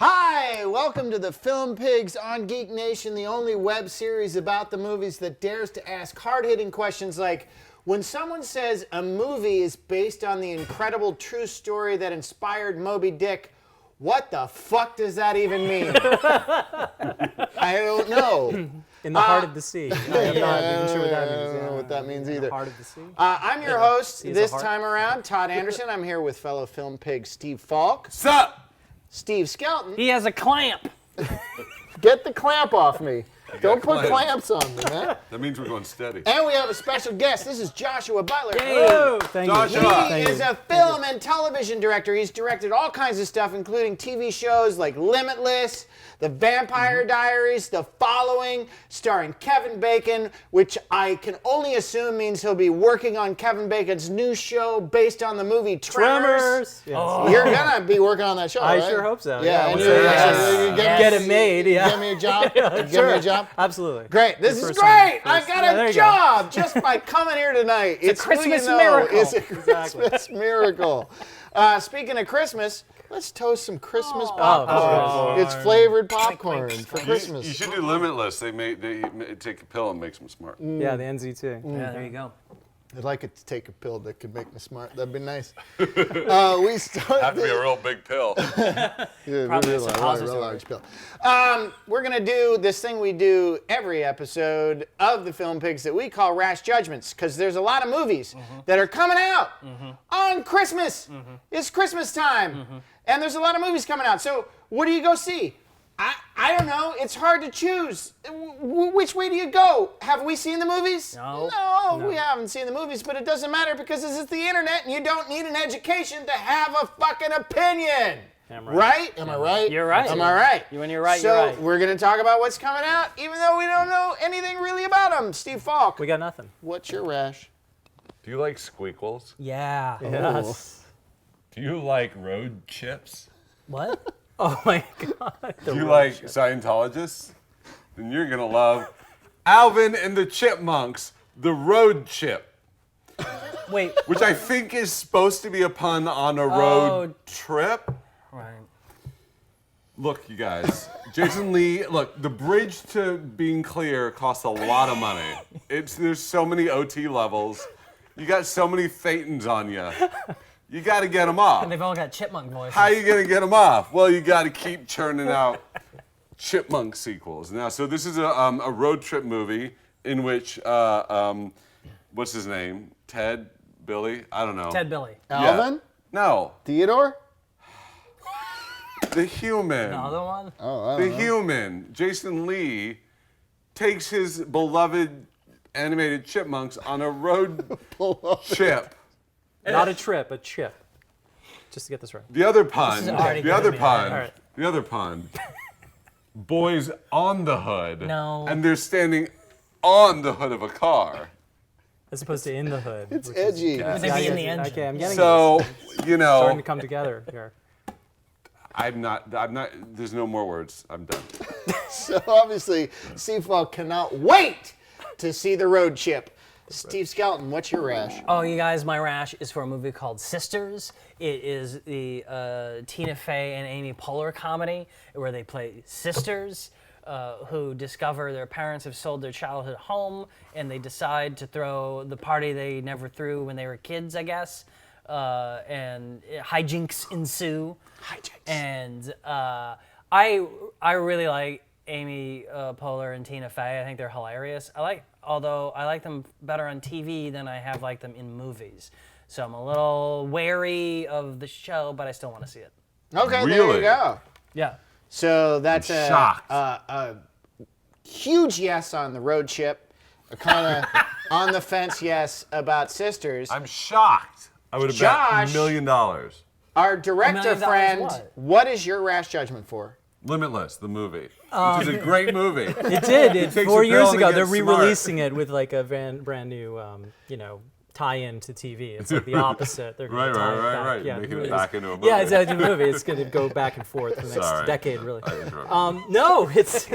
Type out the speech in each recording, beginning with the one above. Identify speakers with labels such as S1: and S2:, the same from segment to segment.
S1: Hi, welcome to the Film Pigs on GeekNation, the only web series about the movies that dares to ask hard-hitting questions like, when someone says a movie is based on the incredible true story that inspired Moby Dick, what the fuck does that even mean? I don't know.
S2: In the heart of the sea. I'm not even sure what that means.
S1: I don't know what that means either.
S2: The heart of the sea.
S1: I'm your host this time around, Todd Anderson. I'm here with fellow film pig Steve Falk.
S3: Sup?
S1: Steve Skelton.
S2: He has a clamp.
S1: Get the clamp off me. Don't put clamps on me, man.
S3: That means we're going steady.
S1: And we have a special guest. This is Joshua Butler.
S2: Hey, thank you.
S1: He is a film and television director. He's directed all kinds of stuff, including TV shows like Limitless, The Vampire Diaries, The Following, starring Kevin Bacon, which I can only assume means he'll be working on Kevin Bacon's new show based on the movie Tremors.
S2: Yes.
S1: Oh. You're gonna be working on that show,
S2: I
S1: right?
S2: sure hope so.
S1: Yeah.
S2: Get it made. Yeah.
S1: Give me a job. Give me a job.
S2: Absolutely.
S1: Great. This is great. I got a job just by coming here tonight.
S2: It's a Christmas miracle.
S1: It's a Christmas miracle. Speaking of Christmas, let's toast some Christmas popcorn. It's flavored popcorn for Christmas.
S3: You should do Limitless. They take a pill and makes them smart.
S2: Yeah, the NZ2.
S4: Yeah, there you go.
S1: I'd like it to take a pill that could make me smart. That'd be nice. We start.
S3: Have to be a real big pill.
S1: Real large pill. We're gonna do this thing we do every episode of the Film Pigs that we call Rash Judgments, because there's a lot of movies that are coming out on Christmas. It's Christmas time, and there's a lot of movies coming out. So what do you go see? I don't know. It's hard to choose. Which way do you go? Have we seen the movies? No, we haven't seen the movies, but it doesn't matter because this is the internet and you don't need an education to have a fucking opinion. Right? Am I right?
S2: You're right.
S1: Am I right?
S2: When you're right,
S1: so
S2: you're right.
S1: We're going to talk about what's coming out, even though we don't know anything really about them. Steve Falk.
S2: We got nothing.
S1: What's your rash?
S3: Do you like squeakles?
S4: Yeah.
S2: Yes.
S3: Do you like road chips?
S4: What?
S2: Oh my God.
S3: Do you like Scientologists? Then you're going to love Alvin and the Chipmunks, the road chip.
S4: Wait.
S3: Which I think is supposed to be a pun on a road trip.
S4: Right.
S3: Look, you guys, Jason Lee, look, the bridge to being clear costs a lot of money. There's so many OT levels. You got so many thetans on you. You got to get them off.
S4: And they've all got chipmunk voices.
S3: How are you going to get them off? Well, you got to keep churning out Chipmunk sequels. Now, so this is a road trip movie in which, what's his name? Ted? Billy? I don't know.
S4: Ted Billy.
S1: Alvin?
S3: Yeah. No.
S1: Theodore?
S3: The human.
S4: The other one?
S1: Oh, I
S3: The
S1: don't know.
S3: human, Jason Lee, takes his beloved animated chipmunks on a road chip.
S2: Not a trip, a chip. Just to get this right.
S3: The other pun,
S4: is already
S3: the other
S4: giving me a
S3: pun,
S2: headache.
S3: the other pun. Boys on the hood.
S4: No.
S3: And they're standing on the hood of a car.
S2: As opposed to in the hood.
S1: It's
S2: which is-
S1: edgy.
S4: Would they be in the engine?
S2: Okay, I'm getting
S3: So,
S2: this.
S3: you
S2: Starting
S3: know,
S2: to come together here.
S3: I'm not, there's no more words. I'm done.
S1: So obviously, Steve Falk cannot wait to see the road chip. Steve Skelton, what's your rash?
S4: Oh, you guys, my rash is for a movie called Sisters. It is the Tina Fey and Amy Poehler comedy where they play sisters who discover their parents have sold their childhood home and they decide to throw the party they never threw when they were kids, I guess. And hijinks ensue. And I really like Amy Poehler and Tina Fey. I think they're hilarious. Although I like them better on TV than I have liked them in movies. So I'm a little wary of the show, but I still want to see it.
S1: Okay, there
S3: Really?
S1: you go.
S4: Yeah.
S1: So that's
S3: I'm shocked.
S1: a huge yes on the road chip, a kind of on the fence yes about Sisters.
S3: I'm shocked. I would have bet
S1: Josh.
S3: $1 million.
S1: Our director
S4: $1 million
S1: friend, what is your rash judgment for?
S3: Limitless, the movie, which is a great movie.
S2: It did.
S3: takes
S2: 4
S3: a
S2: years
S3: pill and
S2: ago,
S3: it
S2: they're
S3: gets
S2: re-releasing it with like a brand new, tie-in to TV. It's like the opposite. They're gonna tie it back.
S3: Right.
S2: Yeah,
S3: Making it
S2: it's-
S3: back into a movie.
S2: Yeah, it's a movie. It's going to go back and forth for the next
S3: Sorry.
S2: decade, really.
S3: I interrupted.
S2: No, it's.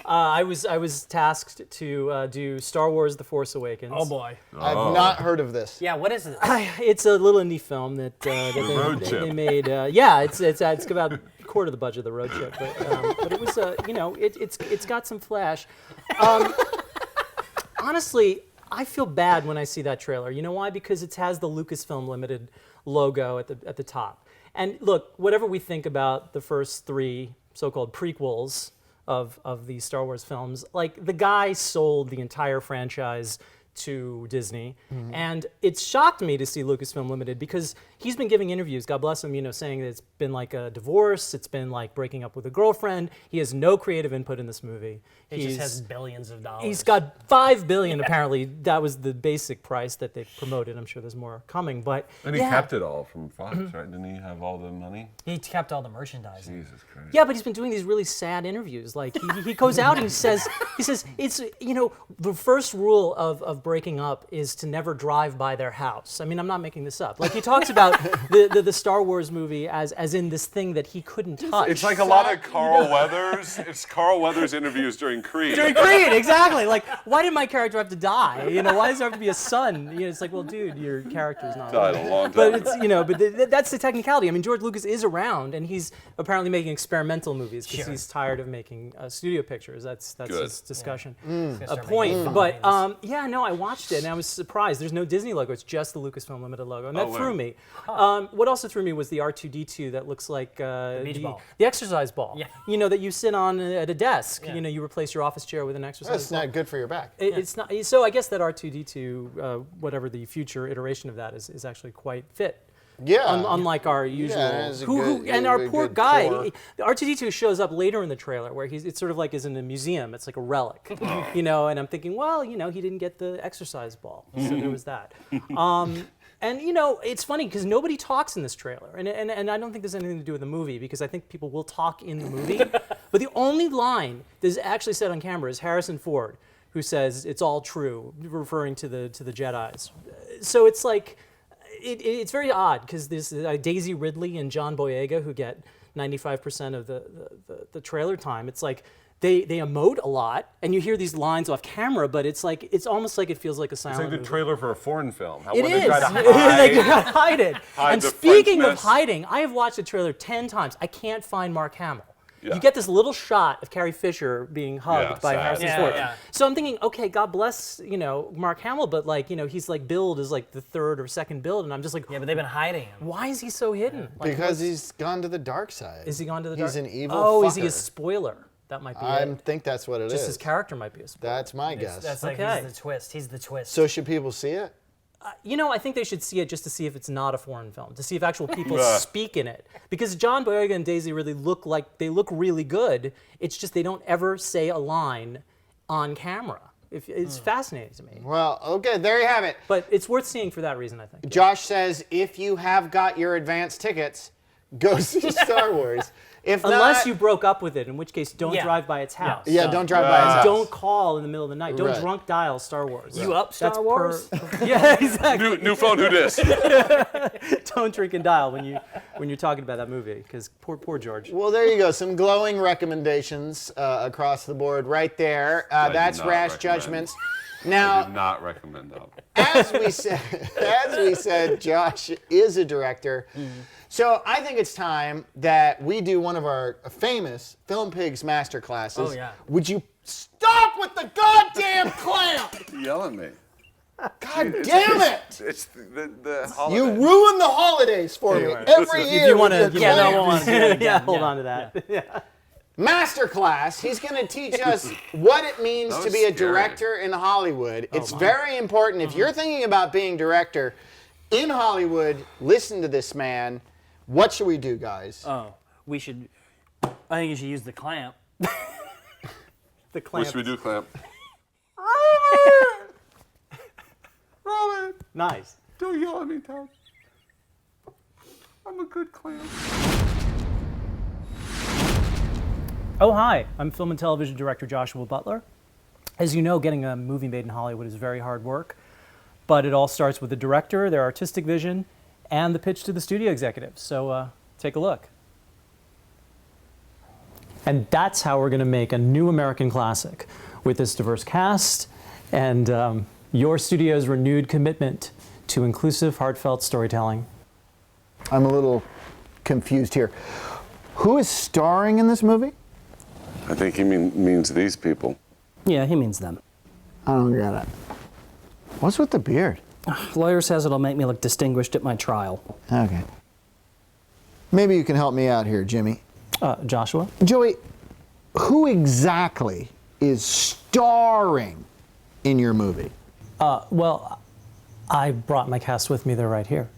S2: I was tasked to do Star Wars: The Force Awakens.
S4: Oh boy.
S1: I've not heard of this.
S4: Yeah, what is it?
S2: It's a little indie film that,
S3: Road
S2: they
S3: trip.
S2: made. Yeah, it's about quarter of the budget of the road trip, but it was it's got some flash. Honestly, I feel bad when I see that trailer. You know why? Because it has the Lucasfilm Limited logo at the top. And look, whatever we think about the first 3 so-called prequels of these Star Wars films, like the guy sold the entire franchise to Disney, and it shocked me to see Lucasfilm Limited because he's been giving interviews, God bless him, saying that it's been like a divorce, it's been like breaking up with a girlfriend. He has no creative input in this movie.
S4: He just has billions of dollars.
S2: He's got $5 billion apparently. That was the basic price that they promoted. I'm sure there's more coming, but
S3: And he kept it all from Fox, right? Didn't he have all the money?
S4: He kept all the merchandising.
S3: Jesus Christ.
S2: yeah, but he's been doing these really sad interviews. Like he goes out and he says it's the first rule of breaking up is to never drive by their house. I mean, I'm not making this up. Like he talks about the Star Wars movie as in this thing that he couldn't touch.
S3: It's like a lot of Carl Weathers. It's Carl Weathers interviews during Creed.
S2: During Creed, exactly. Like, why did my character have to die? Why does there have to be a son? It's like, well, dude, your character's not.
S3: Died a long time
S2: But
S3: ago.
S2: it's that's the technicality. I mean, George Lucas is around, and he's apparently making experimental movies because he's tired of making studio pictures. That's his discussion. A point. But I watched it and I was surprised. There's no Disney logo. It's just the Lucasfilm Limited logo, and that threw me. What also threw me was the R2-D2 that looks like the
S4: beach ball.
S2: The exercise ball.
S4: Yeah.
S2: That you sit on at a desk.
S4: Yeah.
S2: You replace your office chair with an exercise
S1: That's
S2: ball.
S1: not good for your back.
S2: It's not. So I guess that R2-D2, whatever the future iteration of that is actually quite fit.
S1: Yeah.
S2: Unlike our usual.
S1: Yeah, it is a
S2: and
S1: good-
S2: our
S1: a
S2: poor
S1: good
S2: guy,
S1: core.
S2: the R2-D2 shows up later in the trailer where it's sort of like is in a museum. It's like a relic, And I'm thinking, well, he didn't get the exercise ball, so there was that. And it's funny because nobody talks in this trailer, and I don't think there's anything to do with the movie because I think people will talk in the movie. But the only line that is actually said on camera is Harrison Ford, who says it's all true, referring to the Jedis. So it's like it's very odd because there's Daisy Ridley and John Boyega who get 95% of the trailer time. It's like. They emote a lot, and you hear these lines off camera, but it's almost like it feels like a silent
S3: It's like the
S2: movie.
S3: trailer for a foreign film.
S2: It
S3: When
S2: is.
S3: they try to
S2: Like you
S3: hide.
S2: gotta hide it.
S3: Hide
S2: And
S3: the
S2: speaking of
S3: Frenchness.
S2: hiding, I have watched the trailer 10 times. I can't find Mark Hamill.
S3: Yeah.
S2: You get this little shot of Carrie Fisher being hugged
S3: Yeah,
S2: by
S3: sad.
S2: Harrison
S4: Yeah,
S2: Ford.
S4: yeah.
S2: So I'm thinking, okay, God bless, Mark Hamill, but he's like billed as like the third or second build, and I'm just like,
S4: Yeah, but they've been hiding him.
S2: why is he so hidden? Like,
S1: Because he's gone to the dark side.
S2: is he gone to the dark?
S1: He's an evil
S2: Oh, is he a
S1: fucker.
S2: spoiler? That might be
S1: I
S2: it.
S1: think that's what it is.
S2: Just his character might be a spoiler.
S1: That's my guess.
S4: That's like
S2: Okay.
S4: he's the twist. He's the twist.
S1: So should people see it?
S2: I think they should see it just to see if it's not a foreign film, to see if actual people speak in it. Because John Boyega and Daisy really look really good. It's just they don't ever say a line on camera. It's fascinating to me.
S1: Well, okay, there you have it.
S2: But it's worth seeing for that reason, I think.
S1: Josh says if you have got your advance tickets, go see Star Wars. If
S2: Unless
S1: not,
S2: you broke up with it, in which case don't
S4: Yeah.
S2: drive by its house.
S1: yeah, don't drive by his house.
S2: Don't call in the middle of the night. Don't
S1: Right.
S2: drunk dial Star Wars.
S4: You up, Star
S2: That's
S4: Wars?
S2: Yeah, exactly.
S3: New phone, who dis?
S2: Don't drink and dial when you're talking about that movie, because poor George.
S1: Well, there you go. Some glowing recommendations across the board right there.
S3: do
S1: That's
S3: not
S1: Rash
S3: recommend.
S1: Judgments.
S3: I
S1: Now,
S3: do not recommend that.
S1: as we said, Josh is a director. So I think it's time that we do one of our famous Film Pigs masterclasses.
S4: Oh, yeah.
S1: Would you stop with the goddamn clamp?
S3: Yell at me.
S1: God damn it!
S3: It's the holiday.
S1: You ruin the holidays for me every year.
S2: If you want
S1: with
S2: to,
S1: your
S4: no
S1: clamp.
S4: one.
S2: yeah, hold on to that.
S1: Masterclass. He's going to teach us what it means
S3: That
S1: to
S3: was
S1: be a
S3: scary.
S1: director in Hollywood. It's very important. If you're thinking about being director in Hollywood, listen to this man. What should we do, guys?
S4: Oh, we should. I think you should use the clamp.
S2: The
S3: What
S2: clamp.
S3: should we do, Clamp? Robin,
S2: Nice.
S3: don't yell at me, Tom. I'm a good Clamp.
S2: Oh, hi. I'm film and television director Joshua Butler. As you know, getting a movie made in Hollywood is very hard work, but it all starts with the director, their artistic vision, and the pitch to the studio executives. So take a look. And that's how we're going to make a new American classic with this diverse cast and your studio's renewed commitment to inclusive, heartfelt storytelling.
S1: I'm a little confused here. Who is starring in this movie?
S3: I think he means these people.
S4: Yeah, he means them.
S1: I don't get it. What's with the beard?
S4: Lawyer says it'll make me look distinguished at my trial.
S1: Okay. Maybe you can help me out here, Jimmy.
S4: Joshua?
S1: Joey, who exactly is starring in your movie?
S2: Well, I brought my cast with me. They're right here.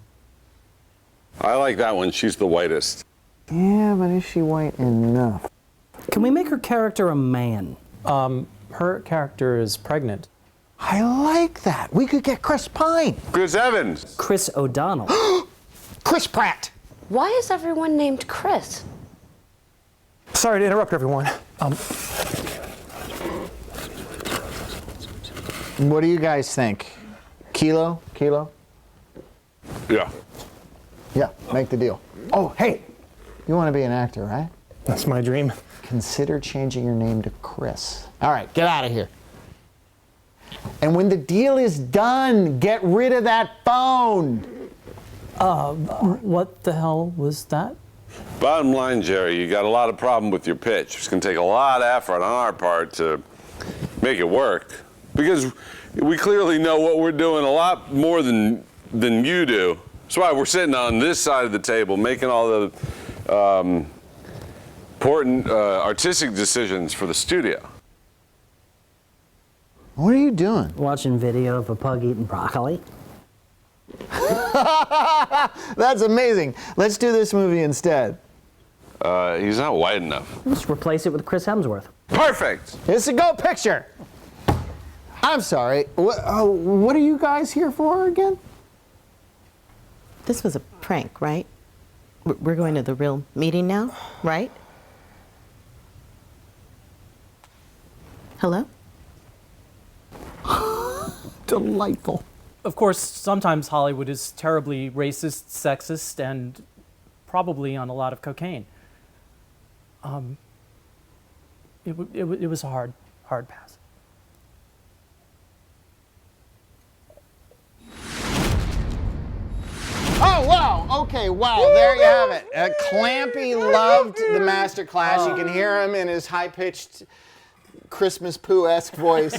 S3: I like that one. She's the whitest.
S1: Yeah, but is she white enough?
S4: Can we make her character a man?
S2: Her character is pregnant.
S1: I like that. We could get Chris Pine.
S3: Chris Evans.
S4: Chris O'Donnell.
S1: Chris Pratt.
S5: Why is everyone named Chris?
S6: Sorry to interrupt, everyone.
S1: What do you guys think? Kilo?
S3: Yeah.
S1: Yeah, make the deal. Oh, hey, you want to be an actor, right?
S6: That's my dream.
S1: Consider changing your name to Chris. All right, get out of here. And when the deal is done, get rid of that phone.
S2: What the hell was that?
S3: Bottom line, Jerry, you got a lot of problem with your pitch. It's going to take a lot of effort on our part to make it work. Because we clearly know what we're doing a lot more than you do. That's why we're sitting on this side of the table making all the important artistic decisions for the studio.
S1: What are you doing?
S4: Watching video of a pug eating broccoli.
S1: That's amazing. Let's do this movie instead.
S3: He's not white enough.
S4: Let's replace it with Chris Hemsworth.
S3: Perfect.
S1: It's a go picture. I'm sorry. What are you guys here for again?
S7: This was a prank, right? We're going to the real meeting now, right? Hello?
S1: Delightful.
S2: Of course, sometimes Hollywood is terribly racist, sexist, and probably on a lot of cocaine. It was a hard pass.
S1: Oh, wow. Okay, wow. There you have it. Clampy loved the master class. You can hear him in his high-pitched Christmas poo-esque voice.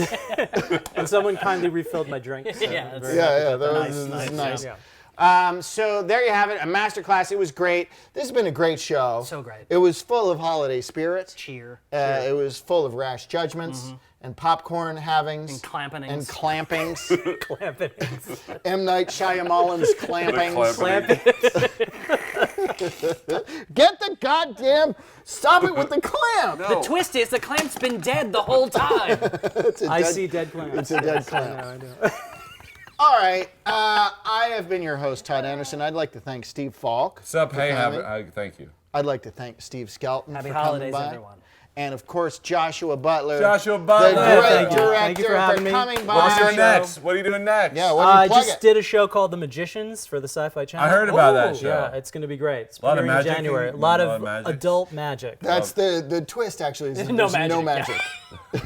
S2: And someone kindly refilled my drink. So
S4: Yeah,
S2: I'm very
S1: Yeah,
S2: happy about that.
S1: that was nice.
S2: Yeah.
S1: So there you have it, a master class. It was great. This has been a great show.
S4: So great.
S1: It was full of holiday spirit.
S4: Cheer.
S1: It was full of rash judgments and popcorn havings.
S4: And clampenings.
S1: And clampings.
S2: Clampings.
S1: M. Night Shyamalan's clampings.
S3: Clamping.
S1: Get the goddamn, stop it with the clamp.
S3: No.
S4: The twist is the clamp's been dead the whole time.
S2: I see dead clamps.
S1: It's a dead clamp.
S2: I know.
S1: All right, I have been your host, Todd Anderson. I'd like to thank Steve Falk.
S3: What's up?
S1: for
S3: Hey,
S1: coming.
S3: thank you.
S1: I'd like to thank Steve Skelton
S4: Happy
S1: for
S4: holidays,
S1: coming by.
S4: everyone.
S1: And of course, Joshua Butler.
S3: Joshua Butler.
S1: The
S2: Yeah,
S1: great
S2: thank you.
S1: director
S2: Thank you for having me.
S1: coming by.
S3: What's
S2: Awesome
S3: doing
S2: show.
S3: next? What are you doing next?
S1: Yeah, what do
S2: I
S1: you plug
S2: just
S1: it?
S2: did a show called The Magicians for the Sci-Fi Channel.
S3: I heard about that show.
S2: Yeah, it's going to be great. It's
S3: Lot of
S2: premiering in
S3: magic
S2: January. A
S3: and
S2: lot
S3: a lot
S2: of
S3: of magic.
S2: adult magic.
S1: That's the twist, actually. Is that
S4: No
S1: there's no
S4: magic,
S1: magic.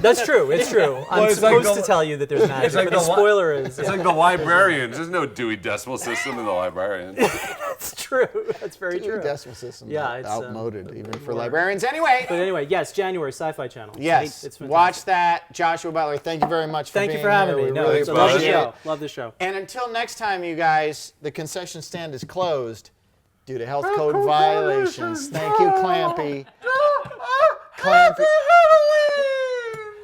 S2: That's true. It's true. I'm
S3: it's like
S2: supposed
S3: the-
S2: to tell you that there's magic,
S3: like
S2: but the
S3: the li-
S2: spoiler is.
S3: It's
S2: Yeah,
S3: like the librarians. There's no Dewey Decimal System in the librarians.
S2: it's true. That's very
S1: The
S2: true.
S1: decimal system
S2: Yeah, it's,
S1: outmoded even for librarians. Anyway,
S2: But anyway, yes, January Sci-Fi Channel.
S1: yes,
S2: It's fantastic.
S1: watch that. Joshua Butler, thank you very much for
S2: Thank
S1: being
S2: you for having
S1: here.
S2: me.
S1: We
S2: No,
S1: really
S2: it's a love the
S1: appreciate
S2: show.
S1: it.
S2: Love the show.
S1: And until next time, you guys, the concession stand is closed due to health code violations. Thank you, Clampy. Clampy.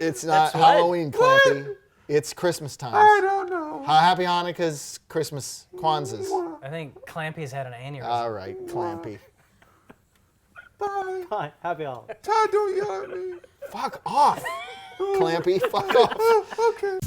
S1: It's not
S2: That's what?
S1: Halloween, Clampy. It's Christmas time. I don't know. Happy Hanukkah's, Christmas, Kwanzaa's.
S4: I think Clampy's had an aneurysm.
S1: All right, Clampy.
S2: Hi, happy holidays.
S3: Todd, don't yell at me.
S1: Fuck off, Clampy. Fuck off.
S3: Okay.